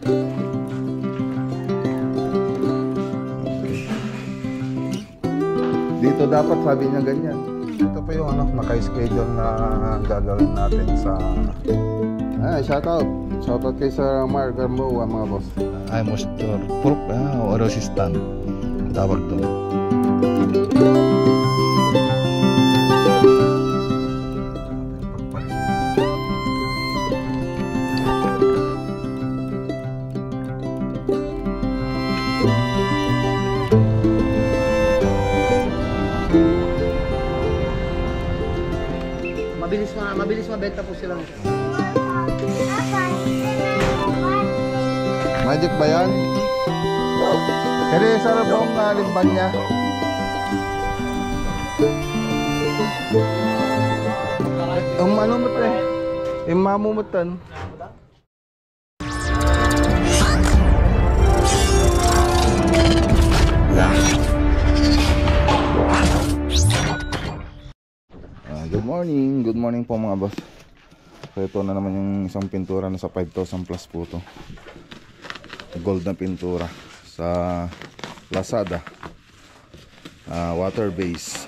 Dito dapat sabi niya ganyan. Ito pa yung ano, naka-schedule na gagawin natin sa shoutout. Shoutout kay Sir Mark Garmoa mga boss. Ay, moisture proof o resistant. Tawag doon. Mabilis mabenta po sila. Magic ba yan? Kaya sarap ang limban niya. Ano mo ito eh? Mamumutan. Good morning po mga boss. So ito na naman yung isang pintura na sa 5,000 plus po to. Gold na pintura sa Lazada, water base.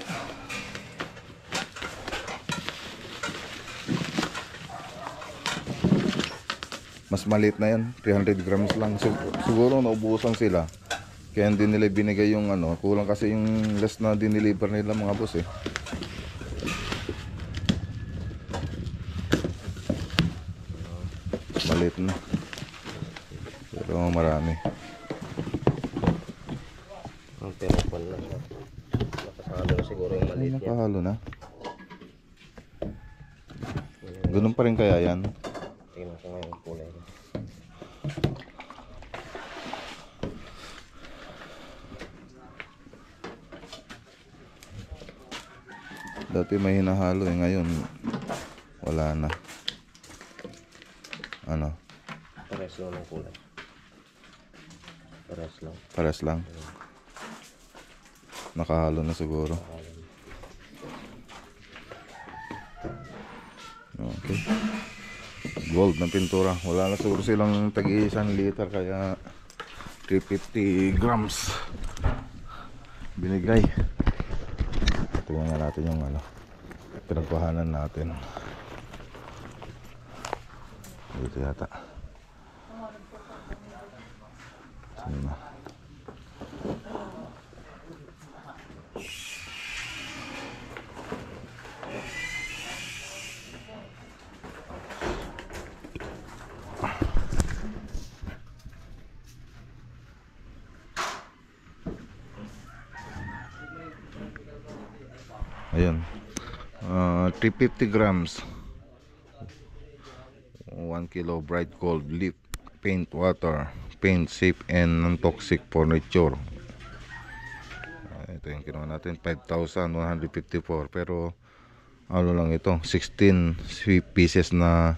Mas maliit na yan, 300 grams lang. Siguro naubusan sila kaya hindi nila binigay yung ano, kulang kasi yung less na diniliver nila mga boss eh. Maliit na pero marami. Ang pinapon na siya. Nakasalo na siguro yung maliit yan. Nakahalo na. Ganun pa rin kaya yan? Tingnan ko ngayon kulay. Dati may hinahalo eh, ngayon wala na. Ano? Pares lang ng kulay. Pares lang. Pares lang. Nakahalo na siguro. Okay. Gold na pintura. Wala na siguro silang tagi 1 liter kaya 350 grams binigay. Tingnan nga natin yung ano, pinagkuhanan natin. Dito yata. Sino na? Ayun. 350 grams. 1 kilo bright gold leaf paint water, paint safe and non-toxic furniture. Ito yung kinuha natin, 5,154, pero ano lang ito, 16 pieces na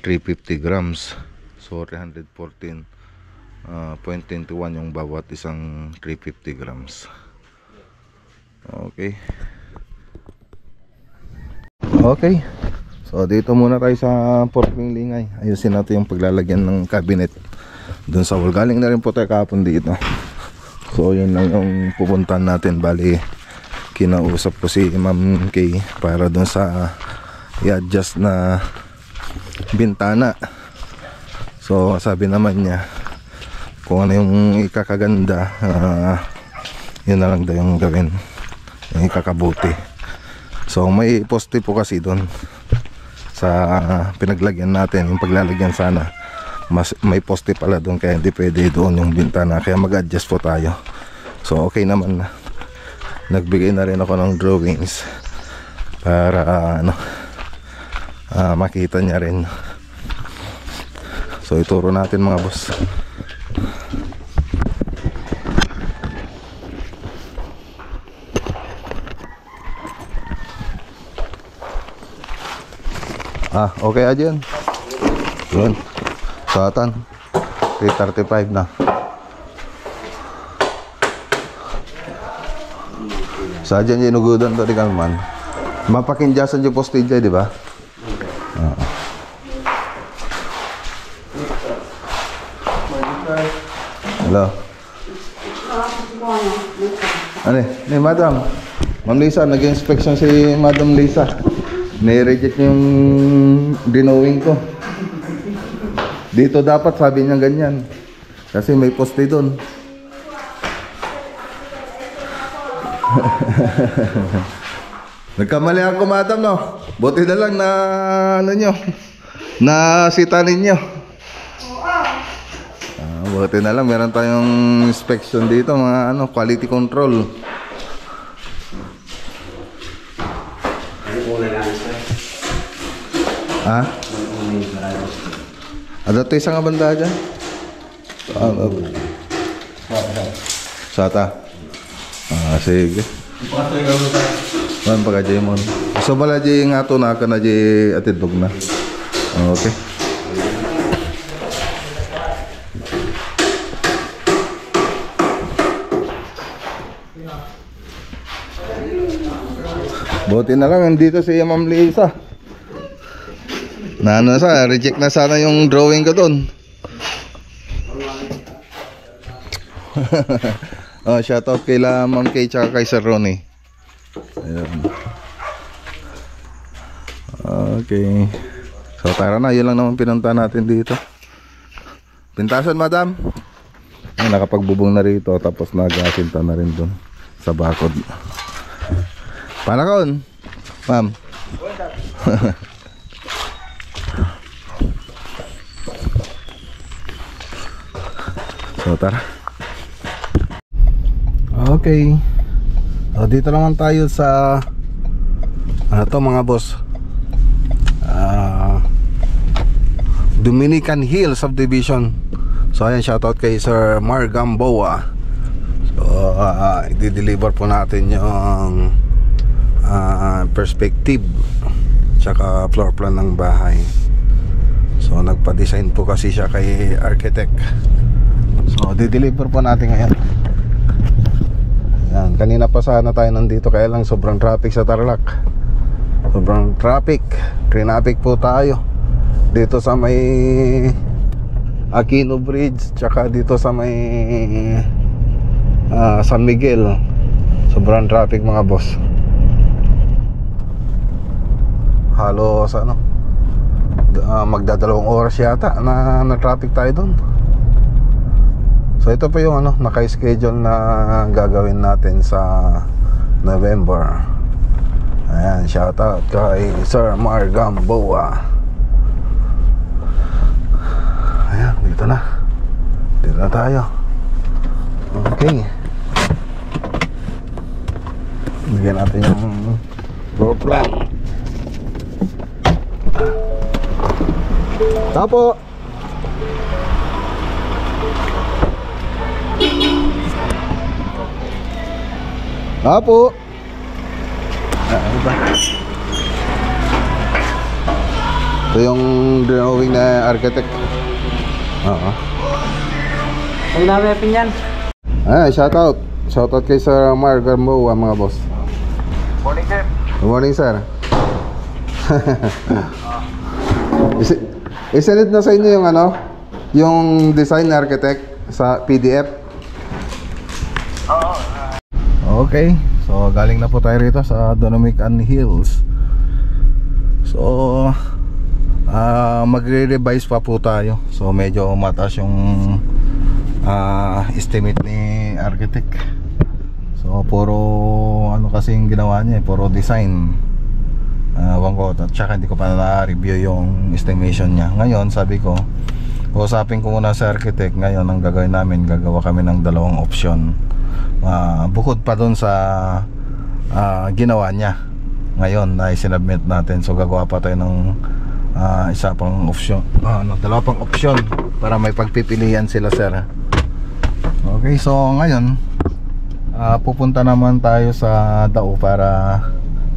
350 grams, so 314.21 yung bawat isang 350 grams. Okay. So dito muna tayo sa Porking Lingay. Ayusin natin yung paglalagyan ng cabinet doon sa wall. Galing na rin po tayo kahapon dito. So yun lang yung pupuntahan natin. Bali kinausap ko si Ma'am Kay para doon sa i-adjust na bintana. So sabi naman niya kung ano yung ikakaganda, yun na lang daw yung gawin, yung ikakabuti. So may poste po kasi doon sa pinaglagyan natin, yung paglalagyan sana may poste pala doon, kaya hindi pwede doon yung bintana, kaya mag-adjust po tayo. So okay naman na, nagbigay na rin ako ng drawings para makita niya rin. So ituro natin mga boss. Okay aja yan. Yun. Satan 335 na. Sadya niya inugudan to di kalman. Mapakinjasan yung postage di ba? Hello. Ano eh, madam. Ma'am Lisa, nag-inspection si Madam Lisa. Ni-reject yung drawing ko. Dito dapat sabi niya ganyan. Kasi may poste doon. Nagkamali ako, madam, no? Buti na lang na ano nyo, na sita ninyo. Buti na lang meron tayong inspection dito, mga ano, quality control. Ha? Ada tayo isang banda dyan? Sata. Sige. Man pag aja mo. So bala di nga to na kana di atidog na. Okay. Buti na lang nandito si Ma'am Lisa. Na ano sa reject na sana yung drawing ko doon. Oh, shout out kay Ma'am Kay tsaka kay Sir Ronnie. Ayan. Okay. So tara na, yun lang naman pinunta natin dito. Pintasan, madam. Ay, nakapagbubong na rito. Tapos nag-asinta na rin dun sa bakod. Panakon, ma'am. So tara. Okay. So, dito naman tayo sa ano to mga boss, Dominican Hill Subdivision. So ayan, shoutout kay Sir Mar Gamboa. So i-deliver po natin yung perspective tsaka floor plan ng bahay. So nagpa-design po kasi siya kay architect. So di-deliver po natin ngayon. Yan, kanina pa sana tayo nandito, kaya lang sobrang traffic sa Tarlac. Sobrang traffic. Traffic po tayo dito sa may Aquino Bridge, tsaka dito sa may San Miguel. Sobrang traffic mga boss. Halos ano, magdadalawang oras yata na traffic tayo doon. So ito po yung ano, naka-schedule na gagawin natin sa November. Ayan, shout out kay Sir Mar Gamboa. Ayan, dito na. Dito na tayo. Okay. Bigyan natin yung floor plan. Tapo. Apo. Ano ba? Ito yung drawing na architect. Oo. Ang dami pinyan. Shoutout. Shoutout kay Sir Mar Gamboa mga boss. Morning, sir. Good morning, sir. Isinit na sa inyo yung ano, yung design architect sa PDF. Okay, so galing na po tayo rito sa Dominican Hills. So magre-revise pa po tayo. So medyo mataas yung estimate ni architect. So puro ano kasi yung ginawa niya, puro design. Wag ko, at saka hindi ko pa na-review yung estimation niya. Ngayon sabi ko, usapin ko muna sa architect. Ngayon ang gagawin namin, gagawa kami ng dalawang option. Bukod pa doon sa ginawa niya ngayon na isinubmit natin. So gagawa pa tayo ng isa pang option, dalawa pang option para may pagpipilian sila, sir. Okay, so ngayon pupunta naman tayo sa Dao para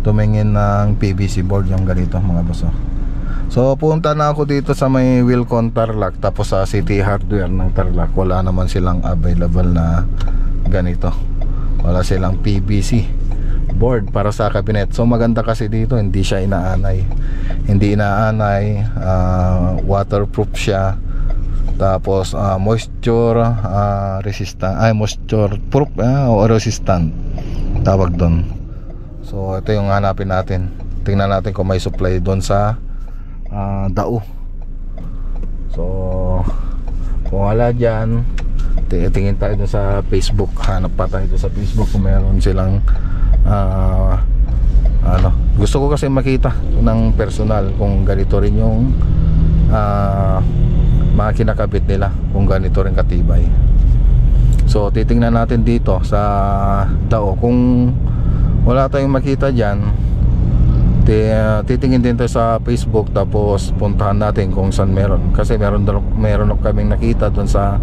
tumingin ng PVC board, yung ganito mga boss. So punta na ako dito sa may Wilcon Tarlac, tapos sa City Hardware ng Tarlac. Wala naman silang available na ganito, wala silang PVC board para sa cabinet. So maganda kasi dito, hindi siya inaanay, waterproof siya. Tapos moisture resistant, moisture proof o resistant tawag doon. So ito yung hanapin natin. Tingnan natin kung may supply doon sa dao. So kung wala dyan, tingin tayo doon sa Facebook. Hanap pa tayo doon sa Facebook kung meron silang gusto ko kasi makita ng personal kung ganito rin yung mga kinakabit nila, kung ganito rin katibay. So titingnan natin dito sa dao. Kung wala tayong makita dyan, titingin din tayo sa Facebook, tapos puntahan natin kung saan meron. Kasi meron kaming nakita doon sa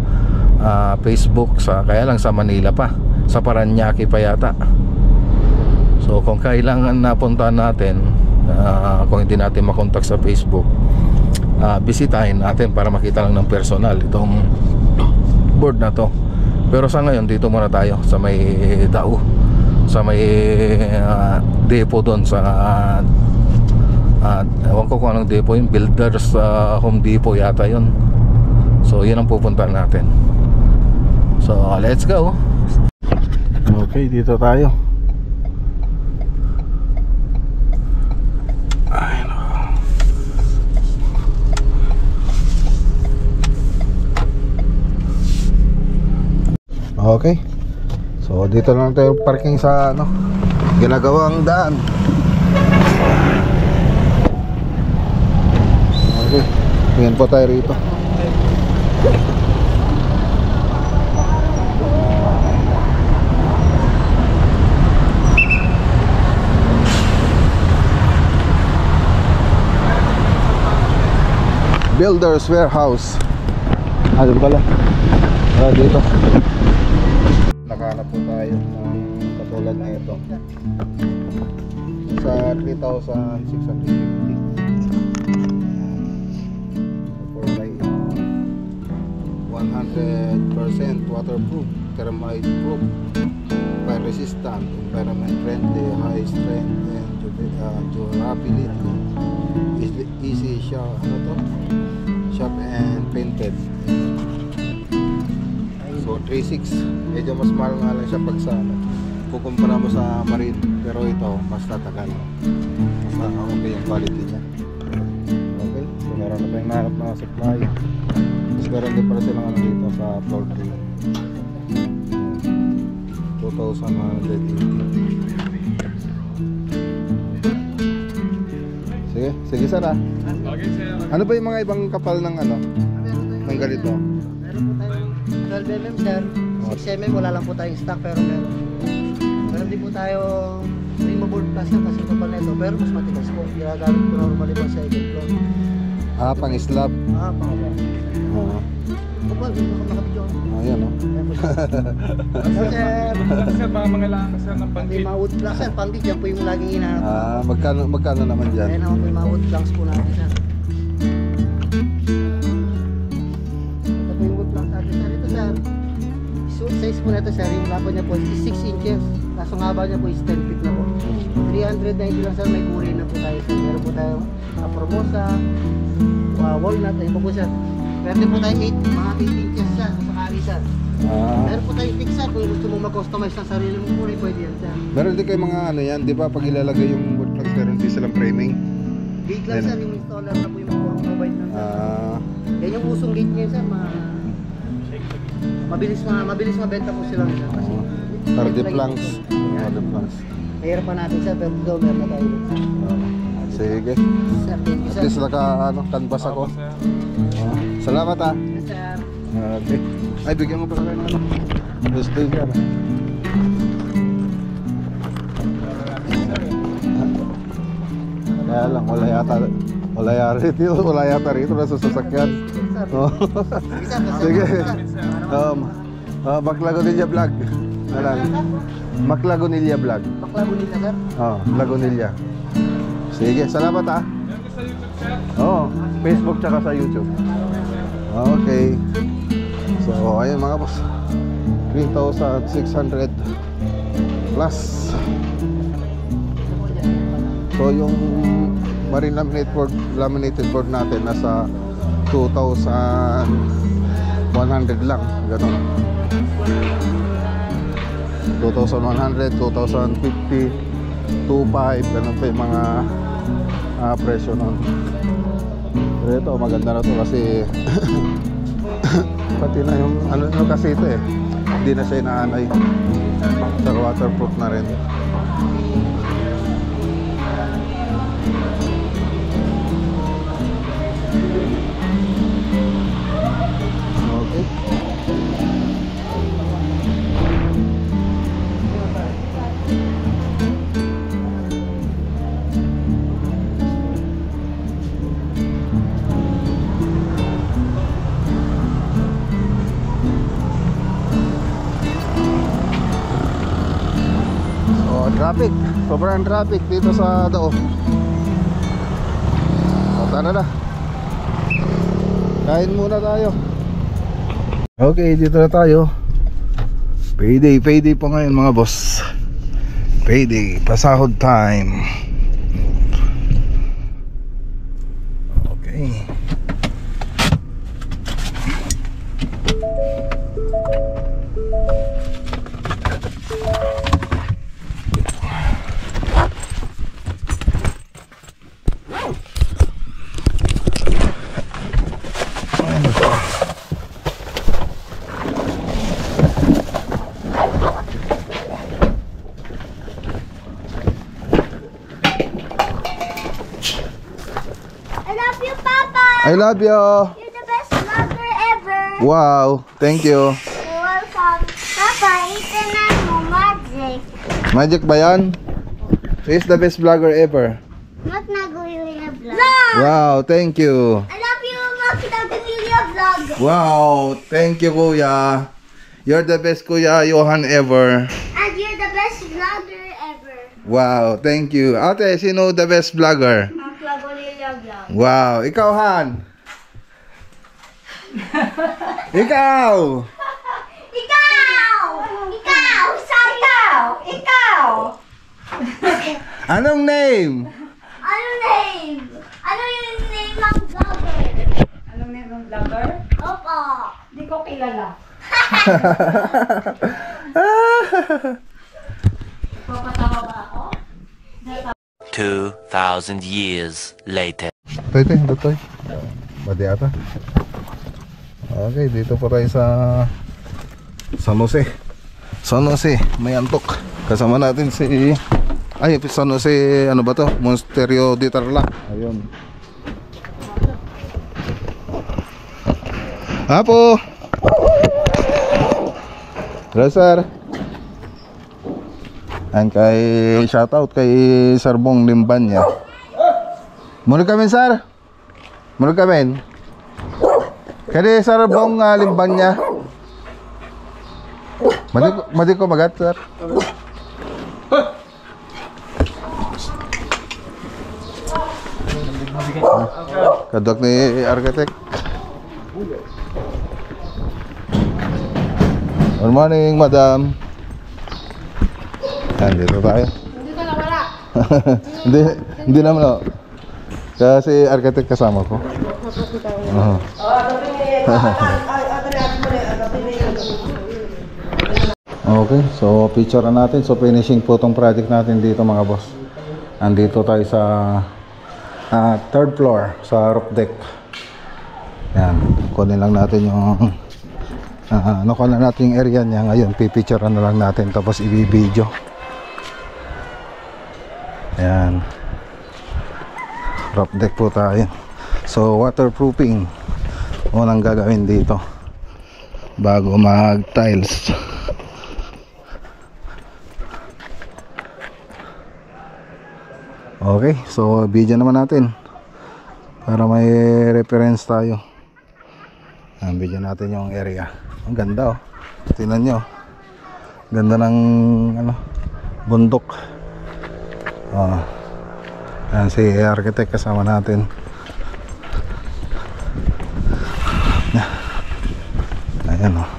Facebook, kaya lang sa Manila pa, sa Paranaque pa yata. So kung kailangan napuntahan natin, kung hindi natin makontak sa Facebook, bisitahin natin para makita lang ng personal itong board na to. Pero sa ngayon dito muna tayo sa may dao, sa may depo doon sa ewan ko kung anong depo yun, Builders Home Depot yata yun. So yun ang pupuntahan natin. So let's go. Okay, dito tayo. Okay. So dito lang tayo parking sa ginagawang daan. Okay. Tingnan po tayo rito. Builders Warehouse. Doon pala. Dito. Nakahanap po tayo ng katulad na ito sa 3,650 for like 100% waterproof, termite proof, fire resistant, environment friendly, high strength and durability, easy shop and painted. So 3.6, medyo mas mahal nga lang siya pag sa kukumpara mo sa marine, pero ito mas tatagal, mas okay yung quality niya. Okay, so meron na tayong nahanap na supply. Tapos meron din pala silang dito sa floor 3, 2,180. Sige sir ah. Ano ba yung mga ibang kapal ng ng ganito? 12mm sir, 6mm wala lang po tayong stock, pero meron din po tayo removable plus kasi ito pa nito, pero mas matigas po. Ginagamit ko normally po sa second floor. Pang slab. Pang slab. Kapal, dito ka makabidyo. Ayan Sir, mga langas ng hindi ma-wood planks sir, pandit yan po yung laging hinahanap. Magkano naman dyan? Kaya naman po yung ma-wood planks po natin sir. Size po na ito sir, yung labo niya po is 6 inches, kaso ang haba niya po is 10 feet na po. 390 lang sir, may kuri na po tayo sir. Meron po tayo Formosa, walnut, ayun po sir. Meron po tayo mga 8 inches sir, sa kali sir. Meron po tayo thick sir, kung gusto mo mag-customize ng sarili mong kuri, pwede yan sir. Meron din kayo mga yan, di ba pag ilalagay yung wood planks, meron din silang framing? Gate lang sir, yung installer na po yung provide ng sir. Yan yung usong gate niya sir, mabilis mabenta po sila nila kasi Tarde planks. Mahirap pa natin sir, pero doon meron na tayo. Sige. Sir, thank you At sir. least canvas ako. Salamat ah. Yes, sir. Okay. Ay, bigyan mo pala kayo ng gusto yan. Kaya lang, wala yata rito na sa sasakyan. Sige. Maclagonilla Vlog. Maclagonilla Vlog. Maclagonilla sir? Lagonilla. Sige, salamat ah. Facebook tsaka sa YouTube. Okay. So, ayun mga boss. 3,600 plus. So, yung marine laminated board natin nasa 2,000 100 lang, ganun. 2,100, 2,050, 2,500, ganun pa yung mga presyo nun. Pero ito, maganda na to kasi pati na yung ano kasi ito eh, hindi na siya inaanay, saka waterproof na rin. Okay. Traffic, sobrang traffic dito sa Dao. O, tara na. Kain muna tayo. Okay, dito na tayo. Payday po ngayon mga boss. Payday, pasahod time. Okay. I love you. You're the best vlogger ever. Wow, thank you. You're welcome. Papa, ito na mo magic. Magic ba yan? Who is the best vlogger ever? Mak Nagulia vlog. Wow, thank you. I love you, Mak Nagulia vlog. Wow, thank you kuya. You're the best kuya Johan ever. And you're the best vlogger ever. Wow, thank you. Ate, sino the best vlogger? Mak Nagulia vlog. Wow, ikaw Han. Ikaw. Anong name? Anong name? Ano yung name ng vlogger? Anong name ng vlogger? Opo. Hindi ko kilala. Papatawa ba ako? 2,000 years later. Toy. Badi ata. Okay, dito po tayo sa San Jose. San Jose, may antok. Kasama natin si San Jose, ano ba to? Monasterio de Tarlac. Ayun. Apo. Hello sir. And kay shoutout kay Sir Bong Limbanya. Muna kami sir. Muna kami. Kaya Sir Bong Limbanya. Madi ko magat sir. Kadok ni architect. Good morning, madam. Dito tayo. Hindi ka nawala. hindi naman ako. Kasi architect kasama ko. Okay, so picture na natin. So finishing po tong project natin dito mga boss. Andito tayo sa third floor sa roof deck. Yan, kunin lang natin yung nakuha na natin yung area niya. Ngayon pipicture na lang natin tapos i-video. Yan, roof deck po tayo. So waterproofing unang gagawin dito bago mag tiles. Okay, so video naman natin para may reference tayo. Video natin yung area. Ang ganda oh. Tingnan nyo. Ganda ng bundok. Yan si architect kasama natin. Ayan oh.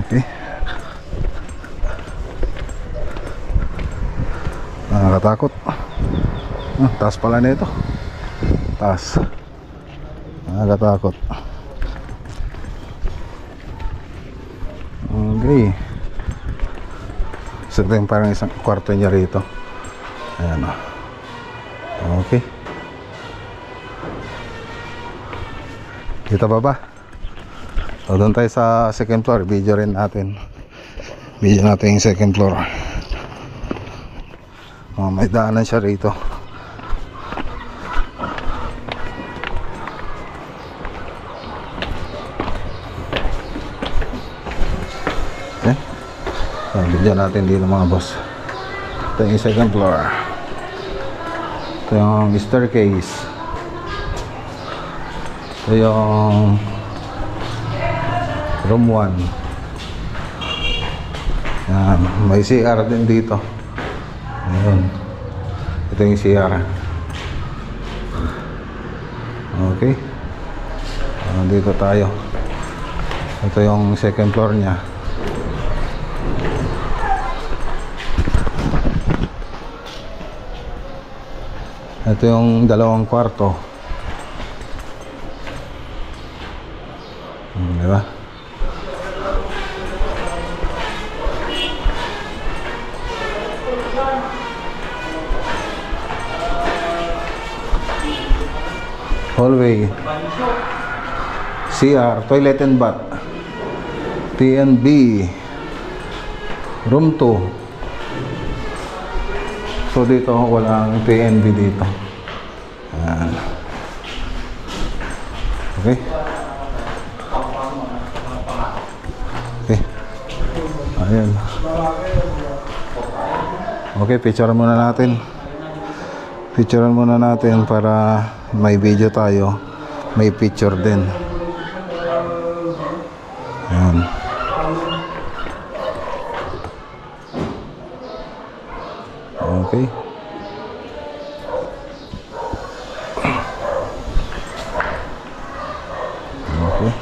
Okay. Nakakatakot. Taas pala nito. Taas. Nakakatakot. Okay. So ito yung parang isang kwarto niya rito. Ayan o. Okay. Dito ba? So doon tayo sa second floor. Video rin natin. Video natin yung second floor. May daanan siya rito. Okay. So video natin dito mga boss. Ito yung second floor. Ito yung staircase. Ito yung room 1. Yan. May CR din dito. Ayun. Ito yung CR. Okay. Dito tayo. Ito yung second floor niya. Ito yung dalawang kwarto. Diba? Hallway, CR, toilet and bath, T&B, room 2. So dito walang T&B dito. Ayan. Okay. Okay. Ayan. Okay, picture muna natin. Picturean muna natin para may video tayo, may picture din. Ayan. Okay. Okay.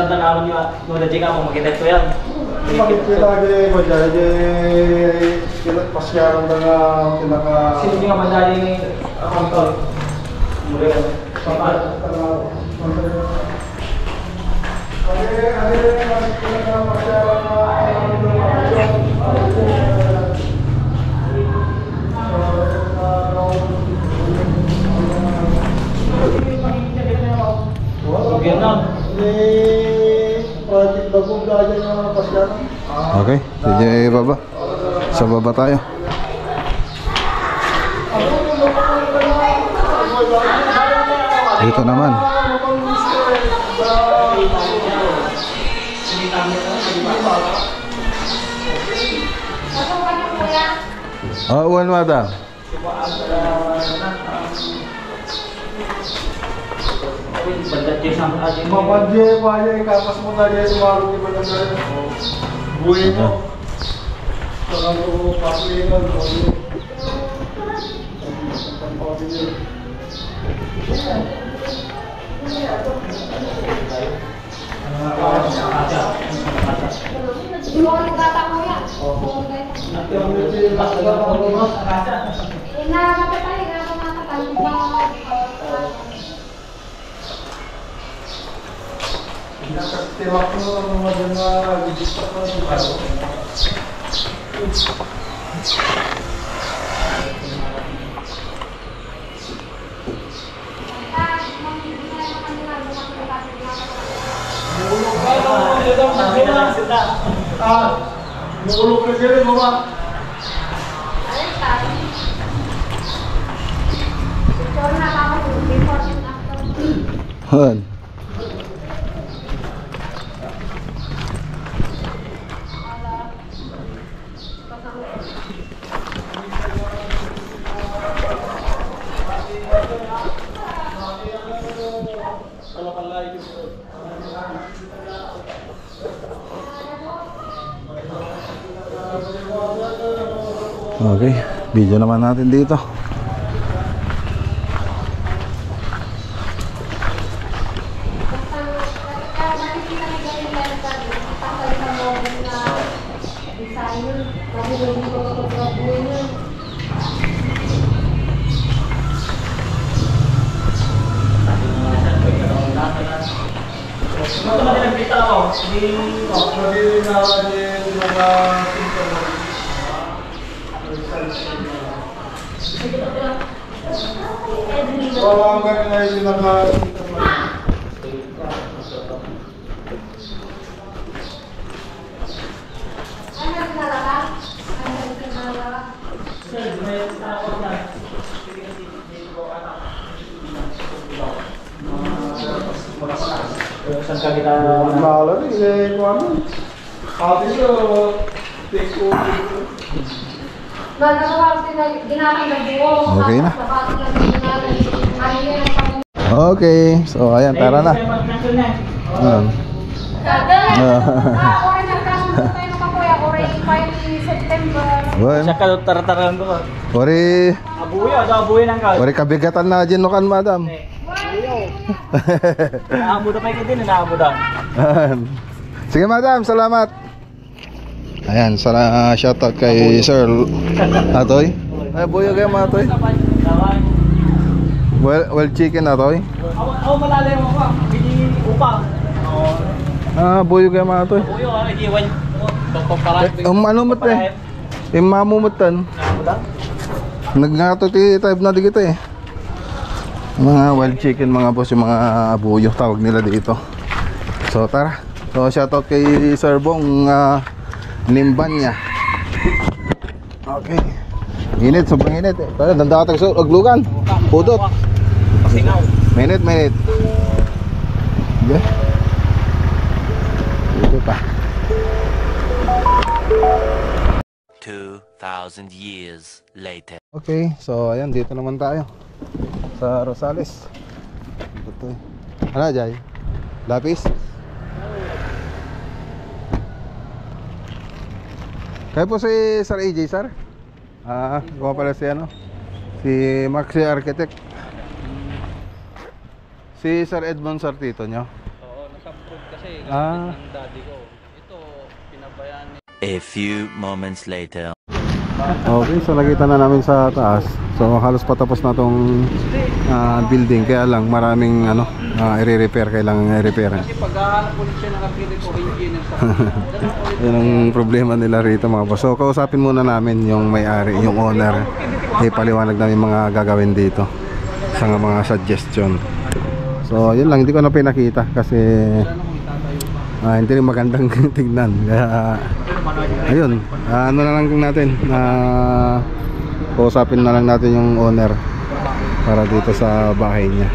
Tanawan niyo mo na jika mo makita ko yan. Bakit kita di ba jadi kita pasyaran dengan tinaka Sino nga mandali ni kantor. Muli ka. Okay, sige baba. Sa baba tayo. Dito naman. Uwan madam. Mapadje paya kapas mo na diyan sumaru di bandara. Buhay mo. Kalau paslingan boleh. Muluk ke sini mama. Han. Okay, video naman natin dito. Nagiginawa niya yung mga sintomas. Ang galing na yung mga sintomas. Saan ka kita? Mahala rin, eh, kung ano. Ate siya, take over. Okay na. Okay, so ayan, tara na. Ayan. Well, Siya ka tarataran ko. ori, Abuyo nang ka. ori kabigatan na ginukan, madam. Naamuda pa din, naamuda. Sige, madam, salamat. Ayan, shoutout kay Sir Atoy. Ay, buyo kayo, mga Atoy. Well chicken, Atoy. Ako malalim ako. Hindi upang. Buyo kayo, mga Atoy. Uyo, hindi wan. Ano mo te? Mamumutan. Nag-type na di kita eh. Mga wild chicken, mga boss, yung mga buyo tawag nila dito. So tara. So shoutout kay Sir Bong, Nimban niya. Okay. Init, sobrang init. Tara, danda ka sa aglugan. Pudot. Minute. Okay. Ito pa. 2,000 years later. Okay, so ayan, dito naman tayo sa Rosales. Ito. Ano, Jay? Lapis? Kayo po si Sir AJ, sir? Gawa pala si ano? Si Maxi Architect. Si Sir Edmond, sir, tito nyo? Oo, nasa-approve kasi Ah. ng daddy ko. Ito, pinabayaan niya. A few moments later. Okay, so nakita na namin sa taas. So halos patapos na tong building. Kaya lang maraming i-repair. Kailangan i-repair. Kasi paghahanap ulit siya ng kapitid ko, engineer sa Yan ang problema nila rito, mga boss. So kausapin muna namin yung may-ari, yung owner. Ipaliwanag namin mga gagawin dito sa mga suggestion. So yun lang, hindi ko na pinakita kasi hindi rin magandang tignan. Kaya ayun, ano na lang natin, kausapin na lang natin yung owner para dito sa bahay niya.